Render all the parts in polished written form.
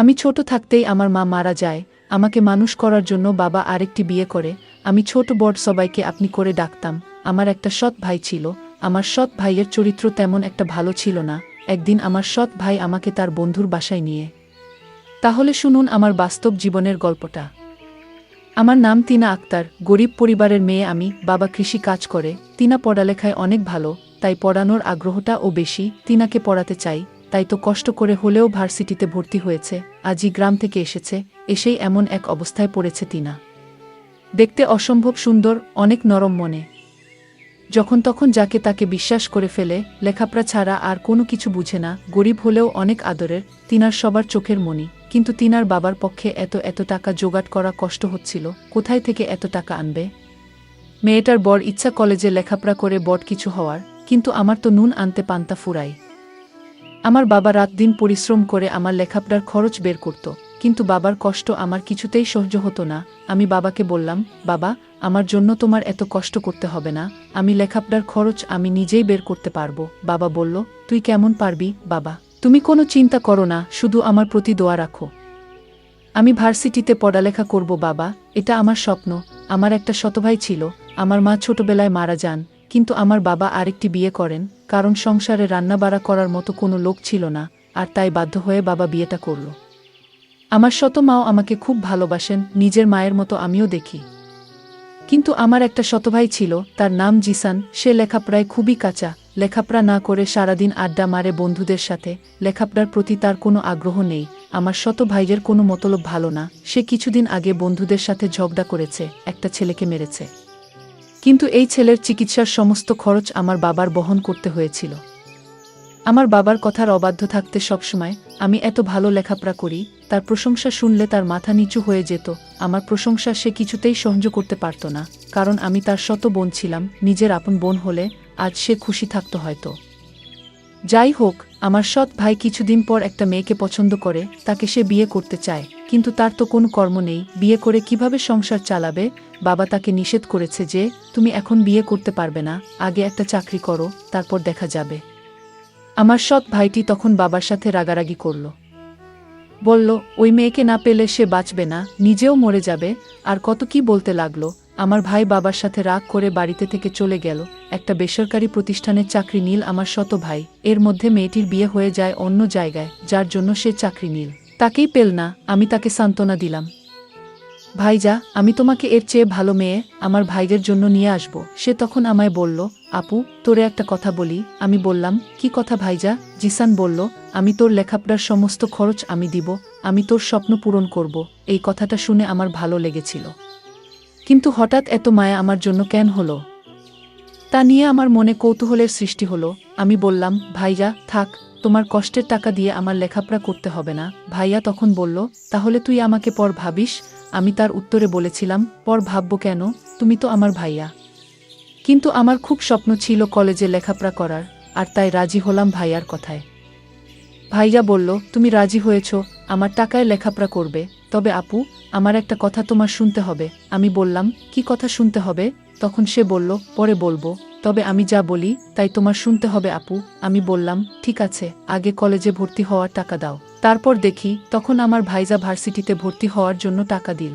আমি ছোট থাকতেই আমার মা মারা যায়। আমাকে মানুষ করার জন্য বাবা আরেকটি বিয়ে করে। আমি ছোট বড় সবাইকে আপনি করে ডাকতাম। আমার একটা সৎ ভাই ছিল। আমার সৎ ভাইয়ের চরিত্র তেমন একটা ভালো ছিল না। একদিন আমার সৎ ভাই আমাকে তার বন্ধুর বাসায় নিয়ে। তাহলে শুনুন আমার বাস্তব জীবনের গল্পটা। আমার নাম টিনা আক্তার, গরিব পরিবারের মেয়ে আমি। বাবা কৃষি কাজ করে। টিনা পড়ালেখায় অনেক ভালো, তাই পড়ানোর আগ্রহটাও বেশি। টিনাকে পড়াতে চাই, তাই তো কষ্ট করে হলেও ভার্সিটিতে ভর্তি হয়েছে। আজই গ্রাম থেকে এসেছে, এসেই এমন এক অবস্থায় পড়েছে টিনা। দেখতে অসম্ভব সুন্দর, অনেক নরম মনে। যখন তখন যাকে তাকে বিশ্বাস করে ফেলে, লেখাপড়া ছাড়া আর কোনো কিছু বুঝে না। গরিব হলেও অনেক আদরের। টিনার সবার চোখের মণি। কিন্তু টিনার বাবার পক্ষে এত টাকা জোগাড় করা কষ্ট হচ্ছিল। কোথায় থেকে এত টাকা আনবে? মেয়েটার বড় ইচ্ছা কলেজে লেখাপড়া করে বড় কিছু হওয়ার, কিন্তু আমার তো নুন আনতে পান্তা ফুরাই। আমার বাবা রাত দিন পরিশ্রম করে আমার লেখাপড়ার খরচ বের করত, কিন্তু বাবার কষ্ট আমার কিছুতেই সহ্য হতো না। আমি বাবাকে বললাম, বাবা, আমার জন্য তোমার এত কষ্ট করতে হবে না। আমি লেখাপড়ার খরচ আমি নিজেই বের করতে পারবো। বাবা বলল, তুই কেমন পারবি বাবা? তুমি কোনো চিন্তা করো না, শুধু আমার প্রতি দোয়া রাখো। আমি ভার্সিটিতে পড়ালেখা করব বাবা, এটা আমার স্বপ্ন। আমার একটা শতভাই ছিল। আমার মা ছোটবেলায় মারা যান, কিন্তু আমার বাবা আরেকটি বিয়ে করেন, কারণ সংসারে রান্নাবাড়া করার মতো কোনো লোক ছিল না, আর তাই বাধ্য হয়ে বাবা বিয়েটা করল। আমার শত মাও আমাকে খুব ভালোবাসেন, নিজের মায়ের মতো আমিও দেখি। কিন্তু আমার একটা শতভাই ছিল, তার নাম জিসান। সে লেখাপড়ায় খুবই কাঁচা। লেখাপড়া না করে সারাদিন আড্ডা মারে বন্ধুদের সাথে। লেখাপড়ার প্রতি তার কোনো আগ্রহ নেই। আমার শত ভাইয়ের কোনো মতলব ভালো না। সে কিছুদিন আগে বন্ধুদের সাথে ঝগড়া করেছে, একটা ছেলেকে মেরেছে। কিন্তু এই ছেলের চিকিৎসার সমস্ত খরচ আমার বাবার বহন করতে হয়েছিল। আমার বাবার কথার অবাধ্য থাকতে সবসময় আমি এত ভালো লেখাপড়া করি, তার প্রশংসা শুনলে তার মাথা নিচু হয়ে যেত। আমার প্রশংসা সে কিছুতেই সহ্য করতে পারত না, কারণ আমি তার শত বোন ছিলাম। নিজের আপন বোন হলে আজ সে খুশি থাকত হয়তো। যাই হোক, আমার সৎ ভাই কিছুদিন পর একটা মেয়েকে পছন্দ করে, তাকে সে বিয়ে করতে চায়, কিন্তু তার তো কোনো কর্ম নেই। বিয়ে করে কিভাবে সংসার চালাবে? বাবা তাকে নিষেধ করেছে যে, তুমি এখন বিয়ে করতে পারবে না, আগে একটা চাকরি করো, তারপর দেখা যাবে। আমার সৎ ভাইটি তখন বাবার সাথে রাগারাগি করল। বলল, ওই মেয়েকে না পেলে সে বাঁচবে না, নিজেও মরে যাবে, আর কত কি বলতে লাগলো। আমার ভাই বাবার সাথে রাগ করে বাড়িতে থেকে চলে গেল। একটা বেসরকারি প্রতিষ্ঠানের চাকরি নিল আমার শত ভাই। এর মধ্যে মেয়েটির বিয়ে হয়ে যায় অন্য জায়গায়, যার জন্য সে চাকরি নিল। তাকেই পেল না। আমি তাকে সান্ত্বনা দিলাম, ভাইজা, আমি তোমাকে এর চেয়ে ভালো মেয়ে আমার ভাইদের জন্য নিয়ে আসব। সে তখন আমায় বলল, আপু, তোরে একটা কথা বলি। আমি বললাম, কি কথা ভাইজা? জিসান বলল, আমি তোর লেখাপড়ার সমস্ত খরচ আমি দিব, আমি তোর স্বপ্ন পূরণ করব। এই কথাটা শুনে আমার ভালো লেগেছিল, কিন্তু হঠাৎ এত মায়া আমার জন্য কেন হলো? তা নিয়ে আমার মনে কৌতূহলের সৃষ্টি হলো। আমি বললাম, ভাইয়া, থাক, তোমার কষ্টের টাকা দিয়ে আমার লেখাপড়া করতে হবে না। ভাইয়া তখন বলল, তাহলে তুই আমাকে পর ভাবিস? আমি তার উত্তরে বলেছিলাম, পর ভাববো কেন, তুমি তো আমার ভাইয়া। কিন্তু আমার খুব স্বপ্ন ছিল কলেজে লেখাপড়া করার, আর তাই রাজি হলাম ভাইয়ার কথায়। ভাইয়া বলল, তুমি রাজি হয়েছ, আমার টাকায় লেখাপড়া করবে, তবে আপু, আমার একটা কথা তোমার শুনতে হবে। আমি বললাম, কি কথা শুনতে হবে? তখন সে বলল, পরে বলবো, তবে আমি যা বলি তাই তোমার শুনতে হবে আপু। আমি বললাম, ঠিক আছে, আগে কলেজে ভর্তি হওয়ার টাকা দাও, তারপর দেখি। তখন আমার ভাইজা ভার্সিটিতে ভর্তি হওয়ার জন্য টাকা দিল।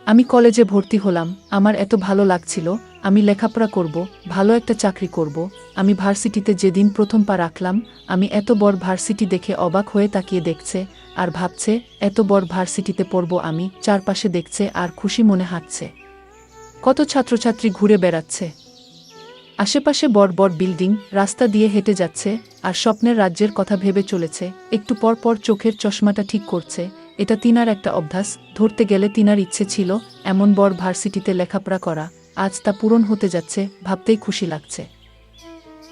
আমি কলেজে ভর্তি হলাম। আমার এত ভালো লাগছিল। আমি লেখাপড়া করব, ভালো একটা চাকরি করব। আমি ভার্সিটিতে যেদিন প্রথম পা রাখলাম, আমি এত বড় ভার্সিটি দেখে অবাক হয়ে তাকিয়ে দেখছে আর ভাবছে, এত বড় ভার্সিটিতে পড়ব আমি। চারপাশে দেখছে আর খুশি মনে হাঁটছে। কত ছাত্রছাত্রী ঘুরে বেড়াচ্ছে, আশেপাশে বড় বড় বিল্ডিং, রাস্তা দিয়ে হেঁটে যাচ্ছে আর স্বপ্নের রাজ্যের কথা ভেবে চলেছে। একটু পর পর চোখের চশমাটা ঠিক করছে। এটা তিনার একটা অভ্যাস। ধরতে গেলে তিনার ইচ্ছে ছিল এমন বড় ভার্সিটিতে লেখাপড়া করা। আজ তা পূরণ হতে যাচ্ছে, ভাবতেই খুশি লাগছে।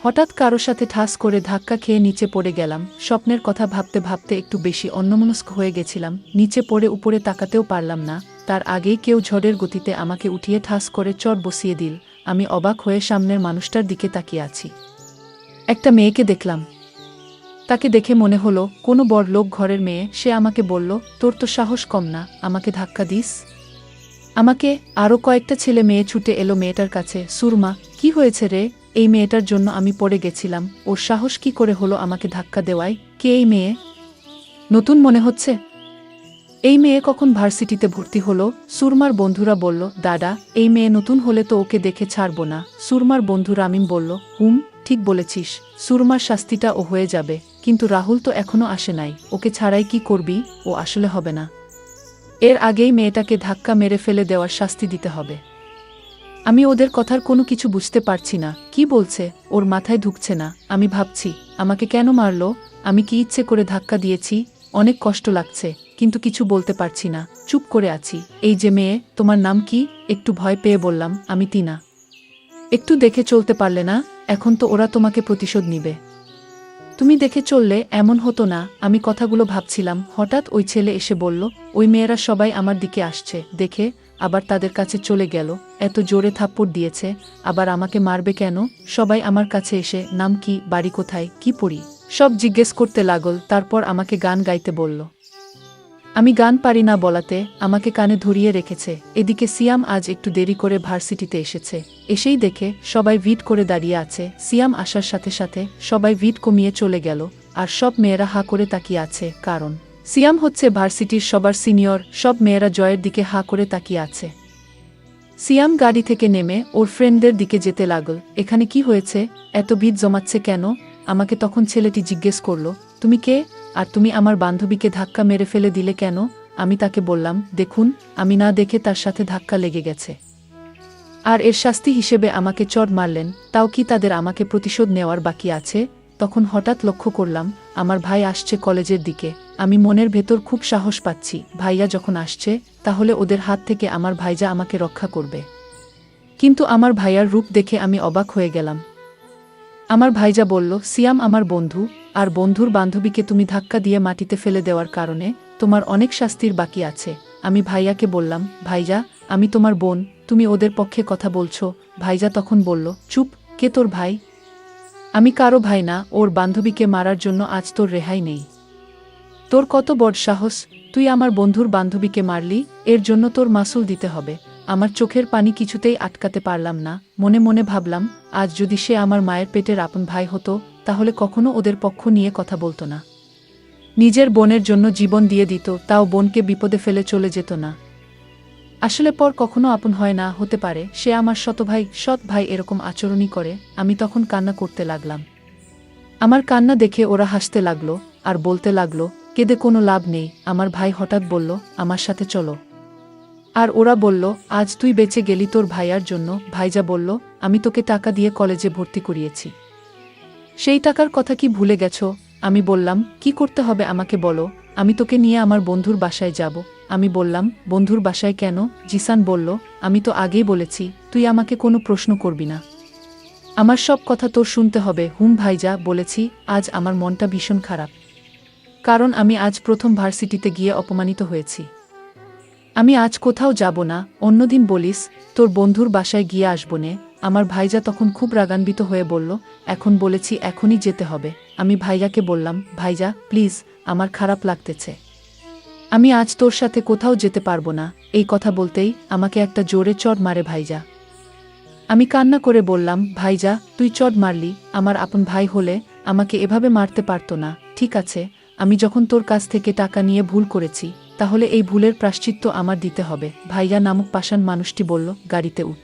হঠাৎ কারো সাথে ঠাস করে ধাক্কা খেয়ে নিচে পড়ে গেলাম। স্বপ্নের কথা ভাবতে ভাবতে একটু বেশি অন্যমনস্ক হয়ে গেছিলাম। নিচে পড়ে উপরে তাকাতেও পারলাম না। তার আগেই কেউ ঝড়ের গতিতে আমাকে উঠিয়ে ঠাস করে চট বসিয়ে দিল। আমি অবাক হয়ে সামনের মানুষটার দিকে তাকিয়ে আছি। একটা মেয়েকে দেখলাম। তাকে দেখে মনে হলো কোনো বড় লোক ঘরের মেয়ে। সে আমাকে বলল, তোর তো সাহস কম না, আমাকে ধাক্কা দিস? আমাকে আরও কয়েকটা ছেলে মেয়ে ছুটে এলো মেয়েটার কাছে। সুরমা, কি হয়েছে রে? এই মেয়েটার জন্য আমি পড়ে গেছিলাম, ওর সাহস কি করে হলো আমাকে ধাক্কা দেওয়ায়? কে এই মেয়ে? নতুন মনে হচ্ছে? এই মেয়ে কখন ভার্সিটিতে ভর্তি হলো? সুরমার বন্ধুরা বলল, দাদা, এই মেয়ে নতুন হলে তো ওকে দেখে ছাড়ব না। সুরমার বন্ধু রামিম বলল, ঠিক বলেছিস, সুরমার শাস্তিটা ও হয়ে যাবে, কিন্তু রাহুল তো এখনো আসে নাই, ওকে ছাড়াই কি করবি? ও আসলে হবে না। এর আগেই মেয়েটাকে ধাক্কা মেরে ফেলে দেওয়ার শাস্তি দিতে হবে। আমি ওদের কথার কোনো কিছু বুঝতে পারছি না, কি বলছে ওর মাথায় ঢুকছে না। আমি ভাবছি, আমাকে কেন মারল? আমি কি ইচ্ছে করে ধাক্কা দিয়েছি? অনেক কষ্ট লাগছে, কিন্তু কিছু বলতে পারছি না, চুপ করে আছি। এই যে মেয়ে, তোমার নাম কি? একটু ভয় পেয়ে বললাম, আমি টিনা। একটু দেখে চলতে পারলে না? এখন তো ওরা তোমাকে প্রতিশোধ নিবে। তুমি দেখে চললে এমন হতো না। আমি কথাগুলো ভাবছিলাম, হঠাৎ ওই ছেলে এসে বলল, ওই মেয়েরা সবাই আমার দিকে আসছে দেখে আবার তাদের কাছে চলে গেল, এত জোরে থাপ্পড় দিয়েছে, আবার আমাকে মারবে কেন? সবাই আমার কাছে এসে নাম কি, বাড়ি কোথায়, কি পড়ি, সব জিজ্ঞেস করতে লাগল। তারপর আমাকে গান গাইতে বলল। আমি গান পারি না বলাতে আমাকে কানে ধরিয়ে রেখেছে। এদিকে সিয়াম আজ একটু দেরি করে ভার্সিটিতে এসেছে। এসেই দেখে সবাই ভিড় করে দাঁড়িয়ে আছে। সিয়াম আসার সাথে সাথে সবাই ভিড় কমিয়ে চলে গেল, আর সব মেয়েরা হা করে তাকিয়ে আছে, কারণ সিয়াম হচ্ছে ভার্সিটির সবার সিনিয়র। সব মেয়েরা জয়ের দিকে হা করে তাকিয়ে আছে। সিয়াম গাড়ি থেকে নেমে ওর ফ্রেন্ডদের দিকে যেতে লাগল। এখানে কি হয়েছে? এত ভিড় জমাচ্ছে কেন? আমাকে তখন ছেলেটি জিজ্ঞেস করল, তুমি কে? আর তুমি আমার বান্ধবীকে ধাক্কা মেরে ফেলে দিলে কেন? আমি তাকে বললাম, দেখুন, আমি না দেখে তার সাথে ধাক্কা লেগে গেছে, আর এর শাস্তি হিসেবে আমাকে চড় মারলেন। তাও কি তাদের আমাকে প্রতিশোধ নেওয়ার বাকি আছে? তখন হঠাৎ লক্ষ্য করলাম আমার ভাই আসছে কলেজের দিকে। আমি মনের ভেতর খুব সাহস পাচ্ছি, ভাইয়া যখন আসছে তাহলে ওদের হাত থেকে আমার ভাইজা আমাকে রক্ষা করবে। কিন্তু আমার ভাইয়ার রূপ দেখে আমি অবাক হয়ে গেলাম। আমার ভাইজা বলল, সিয়াম আমার বন্ধু, আর বন্ধুর বান্ধবীকে তুমি ধাক্কা দিয়ে মাটিতে ফেলে দেওয়ার কারণে তোমার অনেক শাস্তির বাকি আছে। আমি ভাইয়াকে বললাম, ভাইজা, আমি তোমার বোন, তুমি ওদের পক্ষে কথা বলছো। ভাইজা তখন বলল, চুপ, কে তোর ভাই? আমি কারো ভাই না। ওর বান্ধবীকে মারার জন্য আজ তোর রেহাই নেই। তোর কত বড় সাহস, তুই আমার বন্ধুর বান্ধবীকে মারলি? এর জন্য তোর মাসুল দিতে হবে। আমার চোখের পানি কিছুতেই আটকাতে পারলাম না। মনে মনে ভাবলাম, আজ যদি সে আমার মায়ের পেটের আপন ভাই হতো তাহলে কখনো ওদের পক্ষ নিয়ে কথা বলতো না। নিজের বোনের জন্য জীবন দিয়ে দিত, তাও বোনকে বিপদে ফেলে চলে যেত না। আসলে পর কখনো আপন হয় না, হতে পারে সে আমার সৎ ভাই এরকম আচরণই করে। আমি তখন কান্না করতে লাগলাম। আমার কান্না দেখে ওরা হাসতে লাগলো আর বলতে লাগলো, কেঁদে কোনো লাভ নেই। আমার ভাই হঠাৎ বলল, আমার সাথে চলো। আর ওরা বলল, আজ তুই বেঁচে গেলি তোর ভাইয়ার জন্য। ভাইজা বলল, আমি তোকে টাকা দিয়ে কলেজে ভর্তি করিয়েছি, সেই টাকার কথা কি ভুলে গেছো? আমি বললাম, কি করতে হবে আমাকে বলো, আমি তোকে নিয়ে আমার বন্ধুর বাসায় যাব। আমি বললাম, বন্ধুর বাসায় কেন? জিসান বলল, আমি তো আগেই বলেছি তুই আমাকে কোনো প্রশ্ন করবি না, আমার সব কথা তোর শুনতে হবে। ভাইজা, বলেছি। আজ আমার মনটা ভীষণ খারাপ, কারণ আমি আজ প্রথম ভার্সিটিতে গিয়ে অপমানিত হয়েছি। আমি আজ কোথাও যাব না, অন্যদিন বলিস, তোর বন্ধুর বাসায় গিয়ে আসবো নে। আমার ভাইজা তখন খুব রাগান্বিত হয়ে বলল, এখন বলেছি এখনই যেতে হবে। আমি ভাইয়াকে বললাম, ভাইজা প্লিজ, আমার খারাপ লাগতেছে, আমি আজ তোর সাথে কোথাও যেতে পারবো না। এই কথা বলতেই আমাকে একটা জোরে চড় মারে ভাইজা। আমি কান্না করে বললাম, ভাইজা, তুই চড় মারলি, আমার আপন ভাই হলে আমাকে এভাবে মারতে পারতো না। ঠিক আছে, আমি যখন তোর কাছ থেকে টাকা নিয়ে ভুল করেছি তাহলে এই ভুলের প্রায়শ্চিত্ত আমার দিতে হবে। ভাইয়া নামক পাষাণ মানুষটি বলল, গাড়িতে উঠ।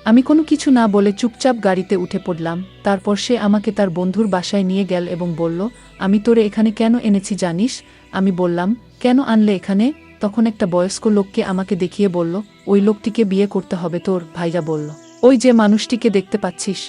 আমি কোনো কিছু না বলে চুপচাপ গাড়িতে উঠে পড়লাম। তারপর সে আমাকে তার বন্ধুর বাসায় নিয়ে গেল এবং বলল, আমি তোরে এখানে কেন এনেছি জানিস? আমি বললাম, কেন আনলে এখানে? তখন একটা বয়স্ক লোককে আমাকে দেখিয়ে বলল, ওই লোকটিকে বিয়ে করতে হবে তোর। ভাইয়া বলল, ওই যে মানুষটিকে দেখতে পাচ্ছিস,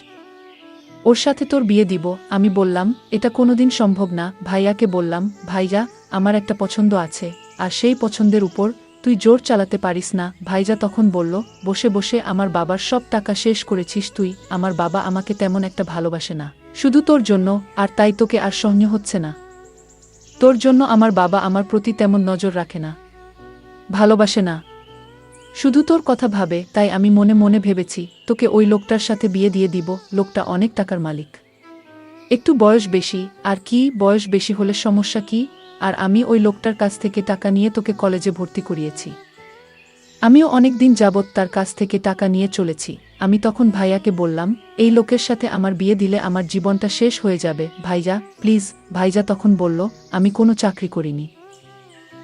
ওর সাথে তোর বিয়ে দিব। আমি বললাম, এটা কোনোদিন সম্ভব না। ভাইয়াকে বললাম, ভাইজা, আমার একটা পছন্দ আছে, আর সেই পছন্দের উপর তুই জোর চালাতে পারিস না। ভাইজা তখন বলল, বসে বসে আমার বাবার সব টাকা শেষ করেছিস তুই। আমার বাবা আমাকে তেমন একটা ভালোবাসে না, শুধু তোর জন্য, আর তাই তোকে আর সহ্য হচ্ছে না। তোর জন্য আমার বাবা আমার প্রতি তেমন নজর রাখে না, ভালোবাসে না, শুধু তোর কথা ভাবে। তাই আমি মনে মনে ভেবেছি তোকে ওই লোকটার সাথে বিয়ে দিয়ে দিব। লোকটা অনেক টাকার মালিক, একটু বয়স বেশি। আর কি, বয়স বেশি হলে সমস্যা কি? আর আমি ওই লোকটার কাছ থেকে টাকা নিয়ে তোকে কলেজে ভর্তি করিয়েছি। আমিও অনেক দিন যাবৎ তার কাছ থেকে টাকা নিয়ে চলেছি। আমি তখন ভাইয়াকে বললাম, এই লোকের সাথে আমার বিয়ে দিলে আমার জীবনটা শেষ হয়ে যাবে ভাইজা, প্লিজ। ভাইজা তখন বলল, আমি কোনো চাকরি করিনি।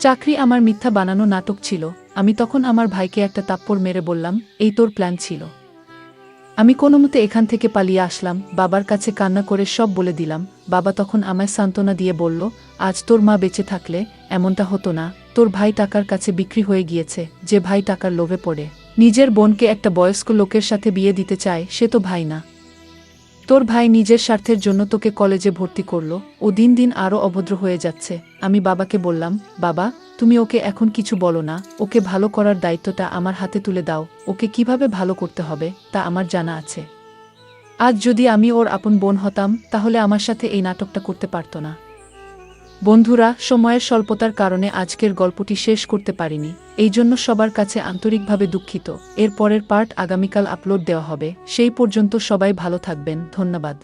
চাকরি আমার মিথ্যা বানানো নাটক ছিল। আমি তখন আমার ভাইকে একটা থাপ্পড় মেরে বললাম, এই তোর প্ল্যান ছিল। আমি কোনোমতে এখান থেকে পালিয়ে আসলাম, বাবার কাছে কান্না করে সব বলে দিলাম। বাবা তখন আমায় সান্ত্বনা দিয়ে বলল, আজ তোর মা বেঁচে থাকলে এমনটা হতো না। তোর ভাই টাকার কাছে বিক্রি হয়ে গিয়েছে। যে ভাই টাকার লোভে পড়ে নিজের বোনকে একটা বয়স্ক লোকের সাথে বিয়ে দিতে চায়, সে তো ভাই না। তোর ভাই নিজের স্বার্থের জন্য তোকে কলেজে ভর্তি করলো। ও দিন দিন আরও অভদ্র হয়ে যাচ্ছে। আমি বাবাকে বললাম, বাবা, তুমি ওকে এখন কিছু বলো না। ওকে ভালো করার দায়িত্বটা আমার হাতে তুলে দাও। ওকে কিভাবে ভালো করতে হবে তা আমার জানা আছে। আজ যদি আমি ওর আপন বোন হতাম, তাহলে আমার সাথে এই নাটকটা করতে পারত না। বন্ধুরা, সময়ের স্বল্পতার কারণে আজকের গল্পটি শেষ করতে পারিনি। এই জন্য সবার কাছে আন্তরিকভাবে দুঃখিত। এর পরের পার্ট আগামীকাল আপলোড দেওয়া হবে। সেই পর্যন্ত সবাই ভালো থাকবেন। ধন্যবাদ।